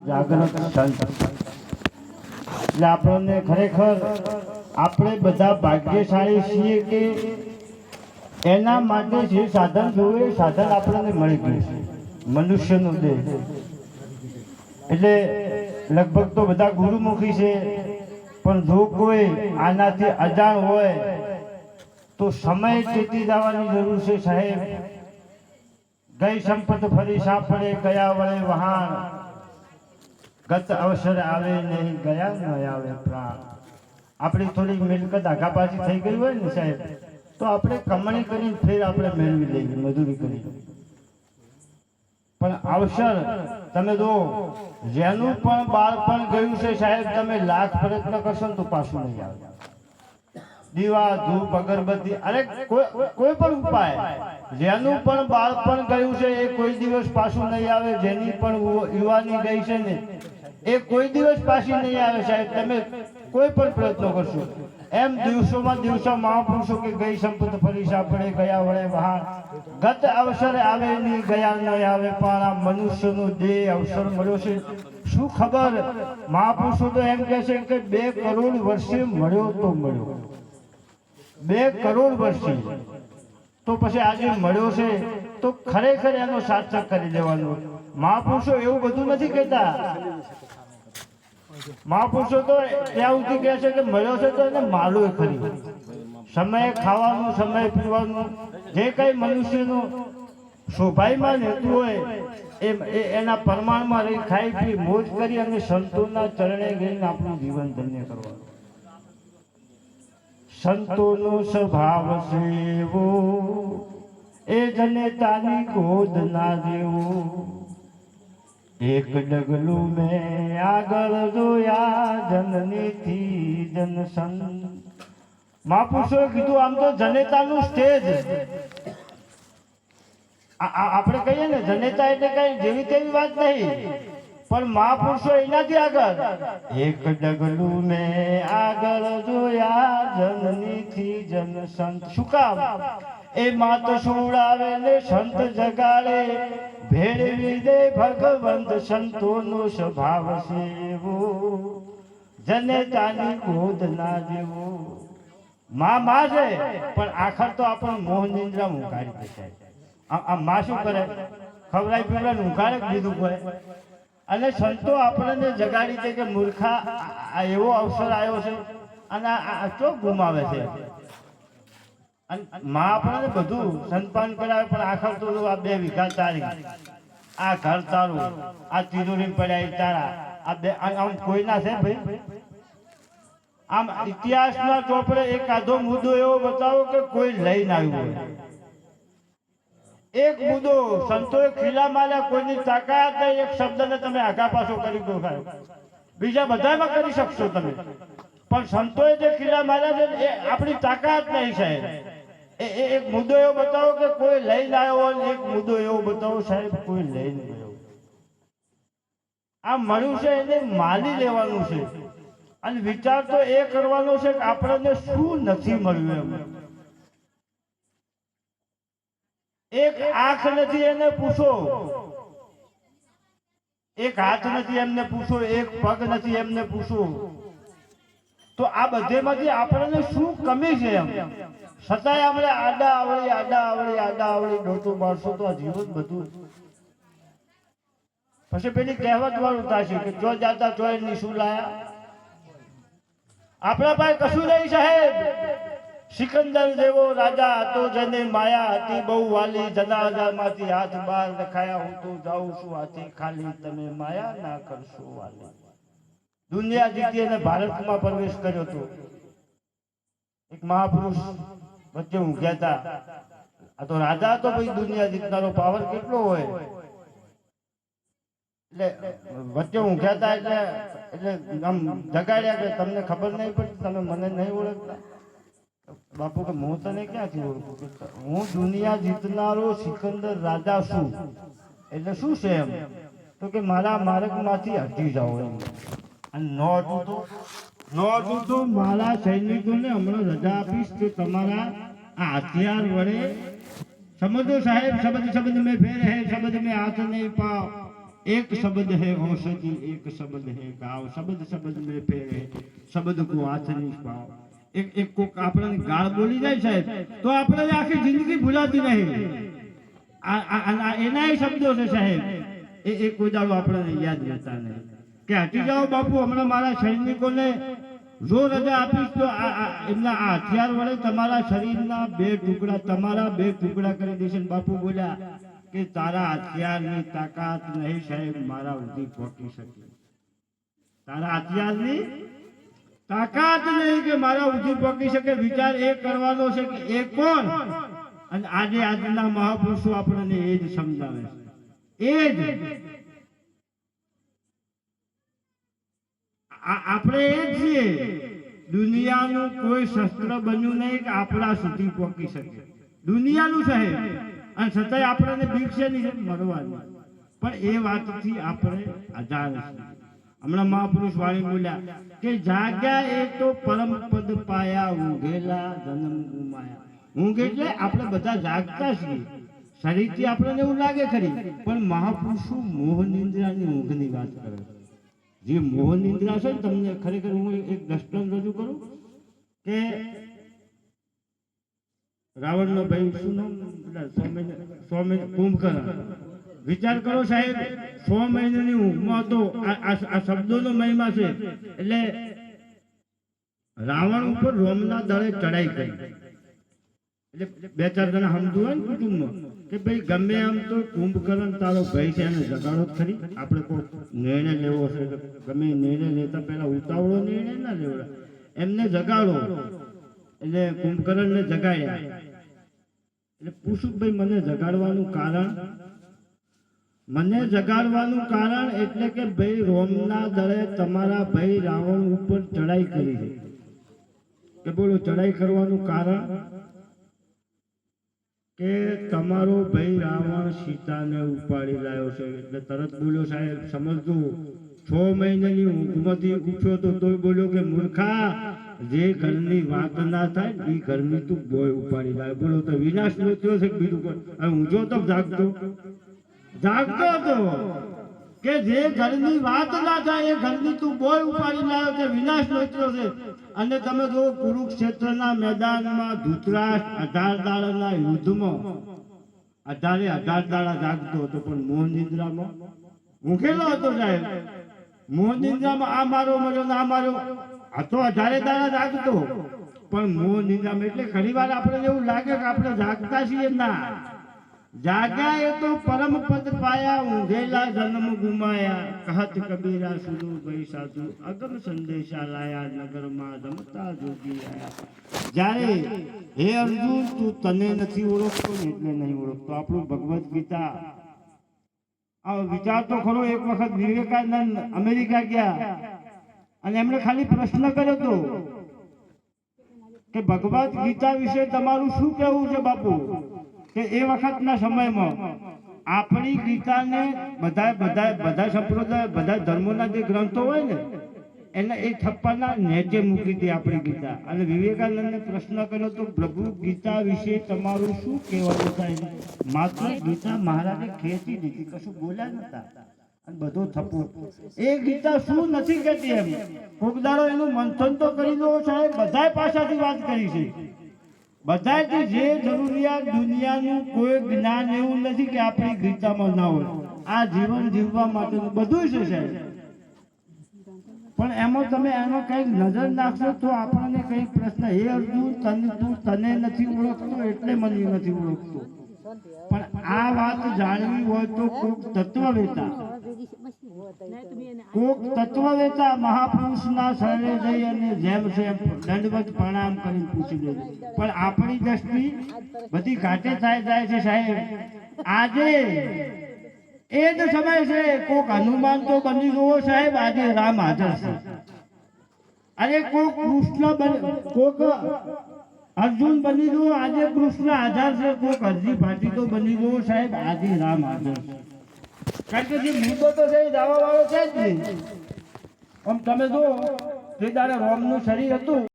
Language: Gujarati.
જાગૃત સંત એટલે આપણને ખરેખર આપણે બધા ભાગ્યશાળી છીએ કે એના માટે જે સાધન જોવે સાધન આપણને મળી ગયું છે મનુષ્યનું દેહ એટલે લગભગ તો બધા ગુરુમુખી છે પણ જો કોઈ આનાથી અજાણ હોય તો સમય ચેતી જવાની જરૂર છે સાહેબ ગઈ સંપત ફરી સાંપડે ગયા વળે વહાણ ગત અવસર આવે નહીં ગયા ન આવે પ્રાણ આપણી થોડી મિલકત આગા પાછી થઈ ગઈ હોય ને સાહેબ તો આપણે કમાણી કરીને ફેર આપણે મેળવી લઈએ મજૂરી કરી પણ અવસર તમે જો જેનું પણ બાળપણ ગયું છે સાહેબ તમે લાખ પ્રયત્ન કરશો ને તો પાછું નહીં આવે દીવા ધૂપ અગરબત્તી અરે કોઈ પણ ઉપાય જેનું પણ બાળપણ ગયું છે એ કોઈ દિવસ પાછું નહીં આવે જેની પણ યુવાની ગઈ છે ને એ કોઈ દિવસ પાછી નહીં આવે સાહેબ તમે કોઈ પણ પ્રયત્નો કરશો એમ દિવસોમાં દિવસો મહાપુરુષો કે ગઈ સંપત ફરી સાંપડે ગયા વળે વહાણ ગત અવસર આવે નહીં ગયા નહીં આવે પણ આ મનુષ્યનો દેહ અવસર મળ્યો છે શું ખબર મહાપુરુષો તો એમ કહે છે કે 2 કરોડ વર્ષે મળ્યો તો મળ્યો 2 કરોડ વર્ષે તો પછી આજે મળ્યો છે તો ખરેખર એનો સાર્થક કરી દેવાનો મહાપુરુષો એવું બધું નથી કહેતા મહાપુરુષો તો ત્યાં સુધી કહે છે કે મળ્યો છે તો એને માલું ખરી સમય ખાવાનું સમય પીવાનું જે કઈ મનુષ્યનું શોભાઈમાં હેતુ હોય એ એના પ્રમાણમાં રહી ખાઈ પી મોજ કરી અને સંતોના ચરણે ગઈને આપણું જીવન ધન્ય કરવાનું સંતોનો સ્વભાવ સેવો એ જનેતાની ગોદ ના દેવો એક ડગલું મેં આગળ જોયા જનનીથી જનસંત મહાપુરુષોએ કીધું આમ તો જનેતાનું સ્ટેજ આપણે કહીએ ને જનેતા એટલે કઈ જેવી તેવી વાત નહીં પણ મહાપુરુષો એનાથી આગળ એક ડગલું મેં આગળ જોયા જનનીથી જનસંત શું કામ એ માત સુડાવે ને સંત જગાડે ભેળવી દે ભગવંત સંતોનો સ્વભાવ સેવો જનેતાની ગોદ ના દેવો માં છે પણ આખર તો આપણને મોહ નિંદ્રા ઊંઘાડી દેખાય આ માં શું કરે ખવડાવી પીવડાવીને ઊંઘાડે બીજું કરે અને સંતો આપણને જગાડી દે કે મૂર્ખા આ એવો અવસર આવ્યો છે અને આ ચો ગુમાવે છે અને માં આપણને બધું સંપાન કરાવે પણ આખર તો આ 2 વીઘા તારી આ ઘર તારું આ તિજોરી પડ્યા તારા આ બે આમ કોઈના છે ભાઈ આમ ઇતિહાસના ચોપડે એક આધો મુદ્દો એવો બતાવો કે કોઈ લઈને આવ્યું હોય એક મુદ્દો સંતોએ ખીલા માર્યા કોઈની તાકાત નહીં એક શબ્દને તમે આગા પાછો કરી દો બીજા બધામાં કરી શકશો તમે પણ સંતોએ જે ખીલા માર્યા છે એ આપણી તાકાત નહીં સાહેબ એક મુદ્દો એવો બતાવો કે કોઈ લઈને આવ્યો હોય એક મુદ્દો એવો બતાવો સાહેબ કોઈ લઈને ગયો આ મળ્યું છે એને માની લેવાનું છે અને વિચાર તો એ કરવાનો છે કે આપણને શું નથી મળ્યું એમ એક આંખ નથી એને પૂછો એક હાથ નથી એમને પૂછો એક પગ નથી એમને પૂછો તો આ બધેમાંથી આપણને શું કમી છે એમ છતાંય આપણે આડા આવડી ડોટું મારશો તો આ જીવન બધું પછી પેલી કહેવત વાળું થશે કે જો જાતા ચોય ની શું લાયા આપણા પાસે કશું નહીં સાહેબ સિકંદર જેવો રાજા હતો જેને માયા હતી બહુ વાલી જનાજામાંથી હાથ બહાર રખાયા હું તો જાઉં છું હાથી ખાલી તમે માયા ના કરશો વાલી દુનિયા જીતી અને ભારતમાં પ્રવેશ કર્યો હતો એક મહાપુરુષ વચ્ચે ઊંઘ્યા હતા આ તો રાજા હતો ભાઈ દુનિયા જીતનારો પાવર કેટલો હોય એટલે વચ્ચે ઊંઘ્યા હતા એટલે આમ જગાડ્યા કે તમને ખબર નહીં પડતી તમે મને નહીં ઓળખતા બાપુ કે હું તને ક્યાંથી ઓળખું હું દુનિયા જીતનારો સિકંદર રાજા છું એટલે શું છે એમ તો કે મારા માર્ગમાંથી હટી જાઓ એમ અને ન હતું તો મારા સૈનિકોને હમણાં રજા આપીશ તો તમારા આ હથિયાર વડે સમજો સાહેબ શબ્દ મેં ફેર હે શબ્દ મેં હાથ નહીં પાવ एक शब्द है औषधि एक शब्द है गाव शब्द शब्द में फेरे शब्द को हाथ नहीं पाओ एक कोक આપણને ગાળ બોલી જાય સાહેબ તો આપણે આખી જિંદગી ભૂલાતી નહીં એના શબ્દો છે સાહેબ એ કોઈ દાડો આપણને યાદ રહેતા નહીં કે હટી જાઓ બાપુ હમણાં મારા સૈનિકોને જો રજા આપીશ તો એમના આ હથિયાર વડે તમારા શરીરના તમારા બે ટુકડા કરી દેશે બાપુ બોલ્યા કે તારા હથિયારની તાકાત નહીં સાહેબ મારા સુધી પહોંચી શકે તારા હથિયારની તાકાત નહીં કે મારા સુધી પહોંચી શકે વિચાર એ કરવાનો છે કે એ કોણ અને આજે આજના મહાપુરુષો આપણને એ જ સમજાવે છે એ જ આપણે એ જ છીએ દુનિયાનું કોઈ શસ્ત્ર બન્યું નહીં કે આપણા સુધી પહોંચી શકે દુનિયાનું સાહેબ અને છતાંય આપણને બીક છે નહીં મરવાની પણ એ વાતથી આપણે આઝાદ છીએ હમણાં મહાપુરુષ વાણી બોલ્યા કે જાગ્યા એ તો પરમ પદ પાયા ઊંઘેલા જન્મ ગુમાયા ઊંઘ એટલે આપણે બધા જાગતા છીએ શરીરથી આપણને એવું લાગે ખરી પણ મહાપુરુષો મોહ નિંદ્રાની ઊંઘની વાત કરે જે મોહ નિંદ્રા છે તમને ખરેખર હું એક દ્રષ્ટાંત રજૂ કરું કે રાવણનો ભાઈ શું નામ સ્વામી કુંભકર્ણ વિચાર કરો સાહેબ 100 મહિનાની ઊંઘમાં તો આ શબ્દોનો મહિમા છે એટલે રાવણ ઉપર રોમના દળે ચડાઈ કરી એટલે 2-4 જણા સમજુ હોય ને કુટુંબમાં કે ભાઈ ગમે આમ તો કુંભકર્ણ તારો ભાઈ છે એને જગાડો જ ખરી આપણે કોઈ નિર્ણય લેવો છે ગમે નિર્ણય લેતા પહેલા ઉતાવળો નિર્ણય ના લેવડા એમને જગાડો એટલે કુંભકર્ણને જગાડ્યા એટલે પૂછું ભાઈ મને જગાડવાનું કારણ એટલે કે ભાઈ રોમના દળે તમારા ભાઈ રાવણ ઉપર ચડાઈ કરી છે કે બોલો ચડાઈ કરવાનું કારણ કે તમારો ભાઈ રાવણ સીતાને ઉપાડી લાવ્યો છે એટલે તરત બોલ્યો સાહેબ સમજજો 6 મહિનાની ઊંઘમાંથી ઉઠ્યો તો તોય બોલ્યો કે મૂર્ખા જે ઘરની વાત ના થાય એ ઘરની તું બોય ઉપાડી લાવે બોલો તો વિનાશ નો થયો છે બીજું કોઈ ઊંઝો તો જાગતો હતો કે જે ઘરની વાત ના થાય એ ઘરની તું બોય ઉપાડી લાવ્યો છે વિનાશ નો થયો છે અને તમે જો કુરુક્ષેત્રના મેદાનમાં ધૃતરાષ્ટ્ર 18 દાડાના યુદ્ધમાં 18 દાડા જાગતો હતો પણ મોહ નિદ્રામાં ઊંઘેલો હતો સાહેબ મોહ નિદ્રામાં આ મારો મર્યો ના મારો હતો 18 દાડા જાગતો પણ મોહ નિદ્રામાં એટલે ઘણી વાર આપણે એવું લાગે કે આપણે જાગતા છીએ ના જાગ્યા એ તો પરમ પદ પાયા ઊંઘેલા જન્મ ગુમાયા કહત કબીરા સુનો ભાઈ સાધુ અગમ સંદેશા લાયા નગરમાં જમતા જોગી આયા જ્યારે હે અર્જુન તું તને નથી ઓળખતો ને એટલે નહીં ઓળખતો આપણું ભગવદ્ ગીતા આ વિચાર તો ખરો એક વખત વિવેકાનંદ અમેરિકા ગયા અને એમણે ખાલી પ્રશ્ન કર્યો હતો કે ભગવદ્ ગીતા વિશે તમારું શું કહેવું છે બાપુ કે એ વખતના સમયમાં આપણી ગીતાને બધા સંપ્રદાય બધા ધર્મોના જે ગ્રંથો હોય ને એને એ થપ્પાના નેચે મૂકી હતી આપણી ગીતા અને વિવેકાનંદને પ્રશ્ન કર્યો તો પ્રભુ ગીતા વિશે તમારું શું કહેવાનું થાય માત્ર ગીતા મહારાજે ખેંચી દીધી કશું બોલ્યા નતા અને બધો થપ્પો એ ગીતા શું નથી કહેતી એમ કોક દાડો એનું મંથન તો કરી દો સાહેબ બધા પાસાથી વાત કરી છે બધાથી જે જરૂરિયાત દુનિયાનું કોઈ જ્ઞાન એવું નથી કે આપણી ગીતામાં ના હોય આ જીવન જીવવા માટેનું બધું છે સાહેબ પણ એમાં તમે એનો કંઈક નજર નાખશો તો આપણને કંઈક પ્રશ્ન હે અર્જુન તને નથી ઓળખતો એટલે મને નથી ઓળખતો પણ આ વાત જાણવી હોય તો કોક તત્વવેતા મહાપુરુષના શરણે જઈ અને જેમ છે દંડવત પ્રણામ કરી પૂછી દેજો પણ આપણી દ્રષ્ટિ બધી ઘાટે જાય છે સાહેબ આજે એ જ સમય છે કોક હનુમાન તો બની ગયો સાહેબ આજે રામ હાજર છે અરે કોક કોક અર્જુન બની ગયો આજે કૃષ્ણ હાજર છે કોક અરજી ભાટી તો બની ગયો સાહેબ આજે રામ હાજર છે કારણ કે જે મુદ્દો તો છે દાવા વાળો છે જ નહીં આમ તમે જો જે દાડે રોમનું શરીર હતું